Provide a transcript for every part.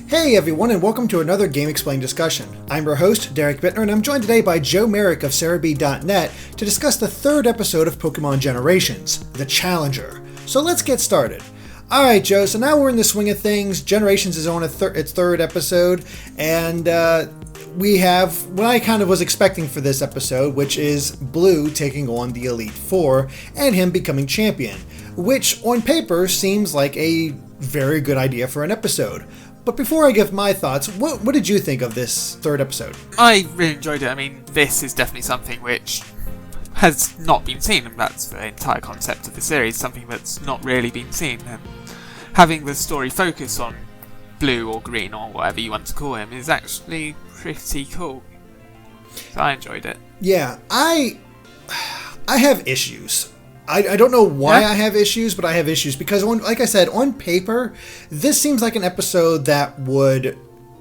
Hey everyone, and welcome to another Game Explained discussion. I'm your host, Derek Bittner, and I'm joined today by Joe Merrick of Serebii.net to discuss the third episode of Pokémon Generations, The Challenger. So let's get started. Alright Joe, so now we're in the swing of things. Generations is on its third episode, and we have what I kind of was expecting for this episode, which is Blue taking on the Elite Four and him becoming champion, which on paper seems like a very good idea for an episode. But before I give my thoughts, what did you think of this third episode? I really enjoyed it. I mean, this is definitely something which has not been seen, and that's the entire concept of the series, something that's not really been seen. And having the story focus on Blue or Green or whatever you want to call him is actually pretty cool. So I enjoyed it. Yeah, I have issues. I don't know why I have issues, but I have issues because, like I said, on paper, this seems like an episode that would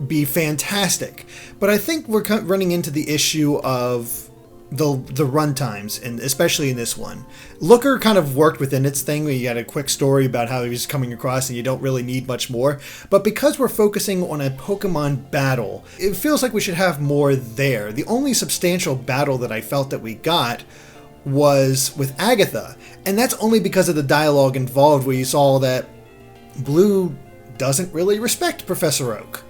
be fantastic. But I think we're running into the issue of the run times, and especially in this one. Looker kind of worked within its thing, where you had a quick story about how he was coming across and you don't really need much more. But because we're focusing on a Pokemon battle, it feels like we should have more there. The only substantial battle that I felt that we got was with Agatha, and that's only because of the dialogue involved, where you saw that Blue doesn't really respect Professor Oak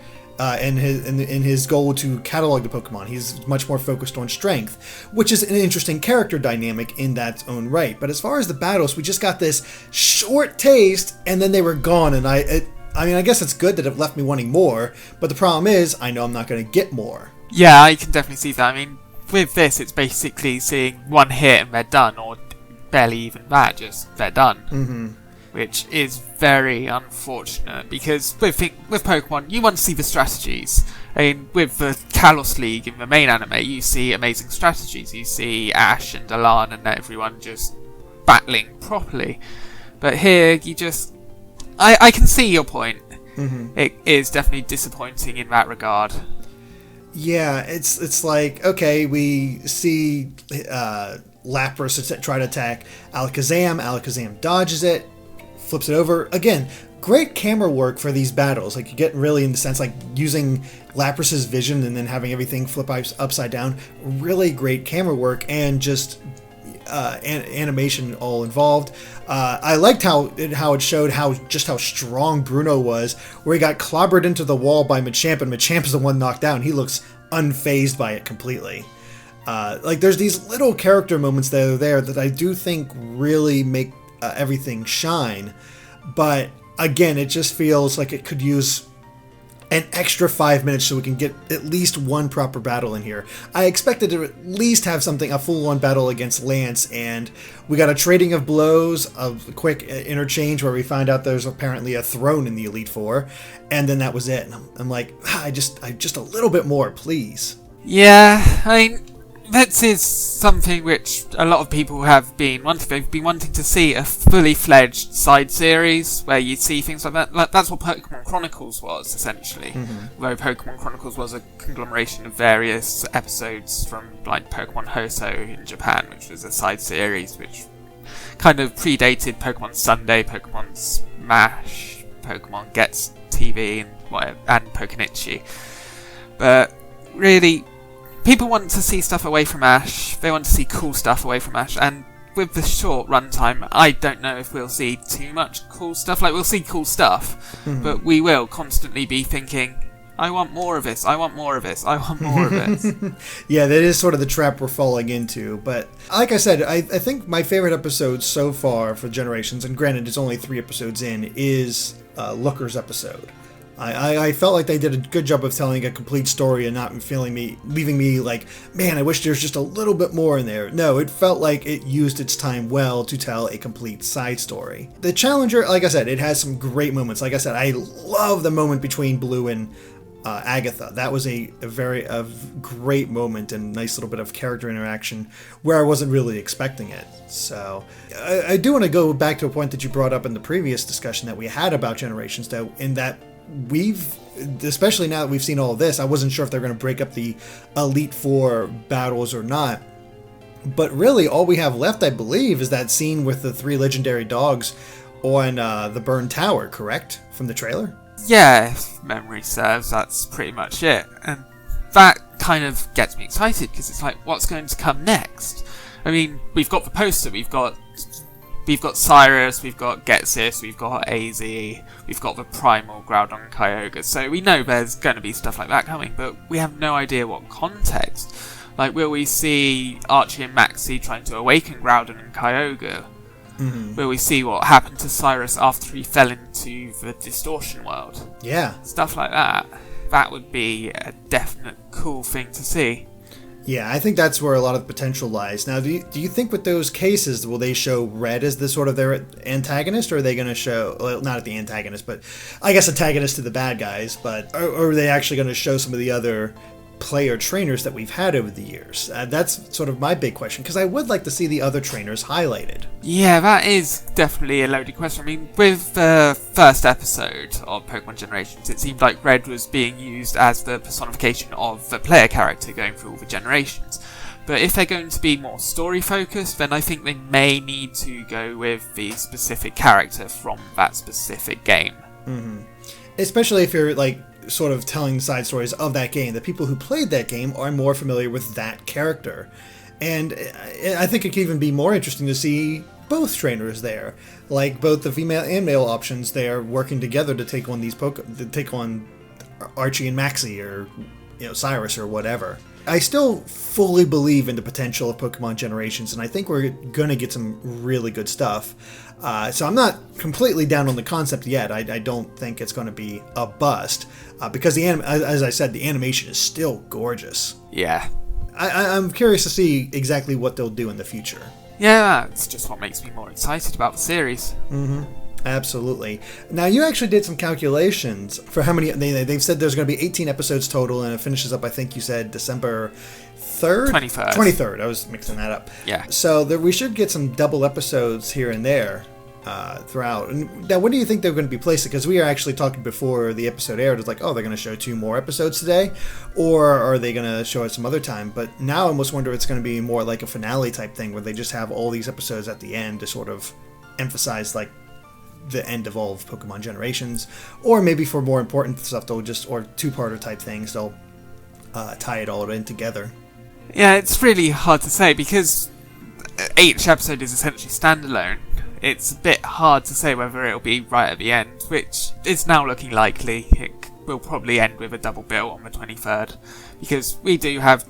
in his goal to catalog the Pokemon. He's much more focused on strength, which is an interesting character dynamic in that own right. But as far as the battles, we just got this short taste, and then they were gone, and I mean, I guess it's good that it left me wanting more, but the problem is, I know I'm not going to get more. Yeah, I can definitely see that. I mean, with this, it's basically seeing one hit and they're done, or barely even that, just they're done. Mm-hmm. Which is very unfortunate, because with Pokemon, you want to see the strategies. I mean, with the Kalos League in the main anime, you see amazing strategies. You see Ash and Alan and everyone just battling properly. But here, you just... I can see your point. Mm-hmm. It is definitely disappointing in that regard. Yeah, it's like, okay, we see Lapras try to attack Alakazam. Alakazam dodges it, flips it over. Again, great camera work for these battles. Like, you get really in the sense, like, using Lapras's vision and then having everything flip upside down. Really great camera work and just animation all involved. I liked how it showed how strong Bruno was, where he got clobbered into the wall by Machamp, and Machamp is the one knocked down. He looks unfazed by it completely. Like, there's these little character moments that are there that I do think really make everything shine. But again, it just feels like it could use an extra 5 minutes so we can get at least one proper battle in here. I expected to at least have a full-on battle against Lance, and we got a trading of blows, a quick interchange where we find out there's apparently a throne in the Elite Four, and then that was it. And I'm like, I just a little bit more, please. Yeah, I mean, this is something which a lot of people have been wanting. They've been wanting to see a fully fledged side series where you see things like that. Like, that's what Pokémon Chronicles was, essentially. Mm-hmm. Though Pokémon Chronicles was a conglomeration of various episodes from, like, Pokémon Hoso in Japan, which was a side series which kind of predated Pokémon Sunday, Pokémon Smash, Pokémon Gets TV, and Pokenichi. But really, people want to see stuff away from Ash. They want to see cool stuff away from Ash. And with the short runtime, I don't know if we'll see too much cool stuff. Like, we'll see cool stuff, but we will constantly be thinking, I want more of this, I want more of this, I want more of this. Yeah, that is sort of the trap we're falling into. But like I said, I think my favorite episode so far for Generations, and granted it's only 3 episodes in, is Looker's episode. I felt like they did a good job of telling a complete story and not leaving me like, man, I wish there's just a little bit more in there. No, it felt like it used its time well to tell a complete side story. The Challenger, like I said, it has some great moments. Like I said, I love the moment between Blue and Agatha. That was a great moment and nice little bit of character interaction where I wasn't really expecting it. So I do want to go back to a point that you brought up in the previous discussion that we had about Generations, though, in that especially now that we've seen all of this, I wasn't sure if they're going to break up the Elite Four battles or not. But really, all we have left, I believe, is that scene with the 3 legendary dogs on the burned tower, correct? From the trailer? Yeah, memory serves, that's pretty much it. And that kind of gets me excited, because it's like, what's going to come next? I mean, we've got the poster, we've got Cyrus, we've got Getsis, we've got AZ, we've got the primal Groudon and Kyogre, so we know there's going to be stuff like that coming, but we have no idea what context. Like, will we see Archie and Maxie trying to awaken Groudon and Kyogre? Mm-hmm. Will we see what happened to Cyrus after he fell into the distortion world? Yeah. Stuff like that. That would be a definite cool thing to see. Yeah, I think that's where a lot of the potential lies. Now, do you think with those cases, will they show Red as the sort of their antagonist, or are they going to show, well, not the antagonist, but I guess antagonist to the bad guys, but or are they actually going to show some of the other player trainers that we've had over the years? That's sort of my big question, because I would like to see the other trainers highlighted. Yeah, that is definitely a loaded question. I mean, with the first episode of Pokemon Generations, it seemed like Red was being used as the personification of the player character going through all the generations. But if they're going to be more story focused, then I think they may need to go with the specific character from that specific game. Mm-hmm. Especially if you're like sort of telling side stories of that game. The people who played that game are more familiar with that character. And I think it could even be more interesting to see both trainers there. Like both the female and male options there working together to take on take on Archie and Maxie, or Cyrus or whatever. I still fully believe in the potential of Pokemon Generations, and I think we're going to get some really good stuff. So I'm not completely down on the concept yet. I don't think it's going to be a bust, because as I said, the animation is still gorgeous. Yeah. I'm curious to see exactly what they'll do in the future. Yeah, that's just what makes me more excited about the series. Mm-hmm. Absolutely. Now, you actually did some calculations for how many... They've said there's going to be 18 episodes total, and it finishes up, I think you said, December 3rd? 23rd. 23rd. I was mixing that up. Yeah. So we should get some double episodes here and there throughout. And now, when do you think they're going to be placed? Because we are actually talking before the episode aired. It's like, oh, they're going to show 2 more episodes today? Or are they going to show it some other time? But now I almost wonder if it's going to be more like a finale type thing, where they just have all these episodes at the end to sort of emphasize, like, the end of all of Pokemon Generations, or maybe for more important stuff they'll just, or two-parter type things, they'll tie it all in together. Yeah, it's really hard to say, because each episode is essentially standalone. It's a bit hard to say whether it'll be right at the end, which is now looking likely. It will probably end with a double bill on the 23rd, because we do have,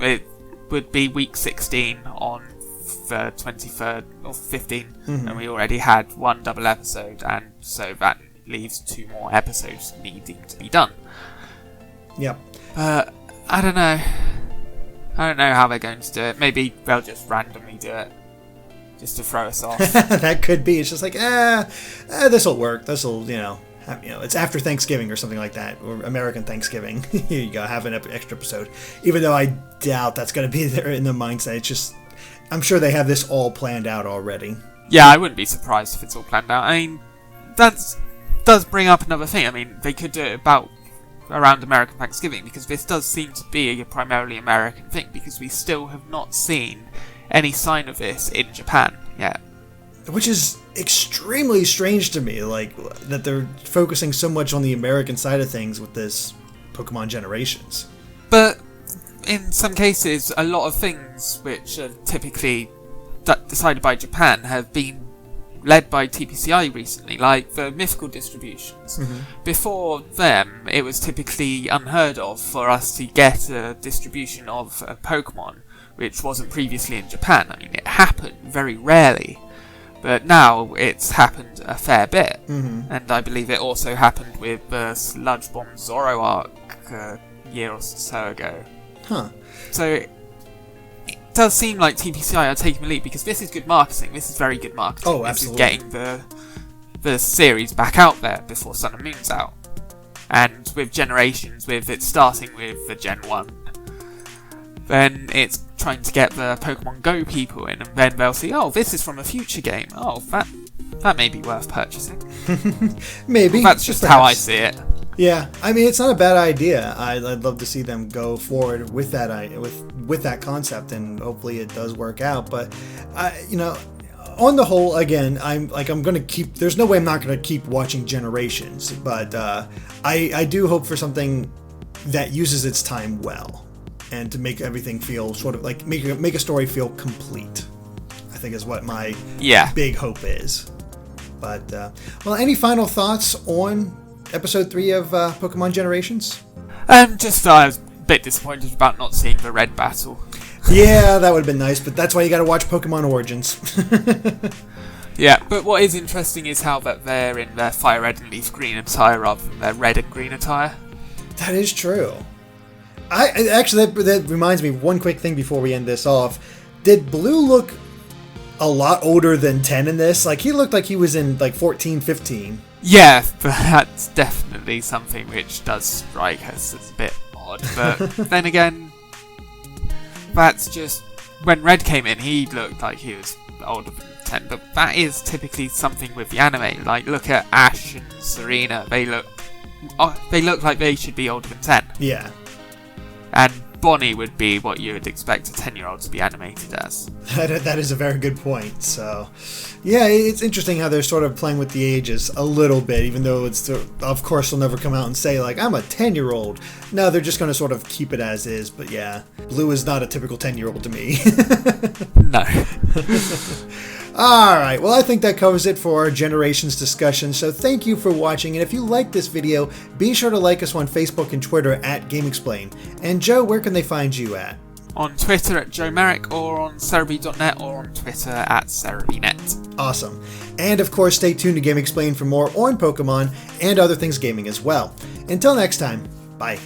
it would be week 16 on the 23rd or 15th, mm-hmm. and we already had 1 double episode, and so that leaves 2 more episodes needing to be done. Yep. But I don't know how they're going to do it. Maybe they'll just randomly do it just to throw us off. That could be. It's just like, this will work. This will, it's after Thanksgiving or something like that, or American Thanksgiving. Here you go, have an extra episode. Even though I doubt that's going to be there in their mindset. It's just, I'm sure they have this all planned out already. Yeah, I wouldn't be surprised if it's all planned out. I mean, that does bring up another thing. I mean, they could do it around American Thanksgiving, because this does seem to be a primarily American thing, because we still have not seen any sign of this in Japan yet. Which is extremely strange to me, like, that they're focusing so much on the American side of things with this Pokemon Generations. But in some cases, a lot of things which are typically decided by Japan have been led by TPCI recently, like the mythical distributions. Mm-hmm. Before them, it was typically unheard of for us to get a distribution of a Pokemon which wasn't previously in Japan. I mean, it happened very rarely, but now it's happened a fair bit. Mm-hmm. And I believe it also happened with the Sludge Bomb Zoroark a year or so ago. Huh. So it does seem like TPCI are taking the lead, because this is good marketing. This is very good marketing. Oh, absolutely. This is getting the series back out there before Sun and Moon's out. And with Generations, with it starting with the Gen 1, then it's trying to get the Pokemon Go people in, and then they'll see, oh, this is from a future game. Oh, that may be worth purchasing. Maybe. Well, that's just how I see it. Yeah, I mean, it's not a bad idea. I'd love to see them go forward with that with that concept, and hopefully it does work out. But on the whole, again, I'm going to keep. There's no way I'm not going to keep watching Generations, but I do hope for something that uses its time well, and to make everything feel sort of like make a story feel complete. I think is what my big hope is. But well, any final thoughts on episode 3 of Pokemon Generations? Just I was a bit disappointed about not seeing the red battle. Yeah, that would have been nice, but that's why you got to watch Pokemon Origins. Yeah, but what is interesting is how that they're in their fire red and leaf green attire rather than their red and green attire. That is true. That reminds me, one quick thing before we end this off. Did Blue look a lot older than 10 in this? Like, he looked like he was in, like, 14, 15. Yeah, but that's definitely something which does strike us as a bit odd. But then again, that's just... When Red came in, he looked like he was older than 10. But that is typically something with the anime. Like, look at Ash and Serena. They look like they should be older than 10. Yeah. And Bonnie would be what you would expect a 10-year-old to be animated as. That is a very good point. So, yeah, it's interesting how they're sort of playing with the ages a little bit, even though of course, they'll never come out and say, like, I'm a 10-year-old. No, they're just going to sort of keep it as is. But yeah, Blue is not a typical 10-year-old to me. No. Alright, well, I think that covers it for our Generations discussion, so thank you for watching, and if you liked this video, be sure to like us on Facebook and Twitter at GameXplain. And Joe, where can they find you at? On Twitter at Joe Merrick, or on Serebii.net, or on Twitter at SerebiiNet. Awesome. And of course, stay tuned to GameXplain for more on Pokemon and other things gaming as well. Until next time, bye.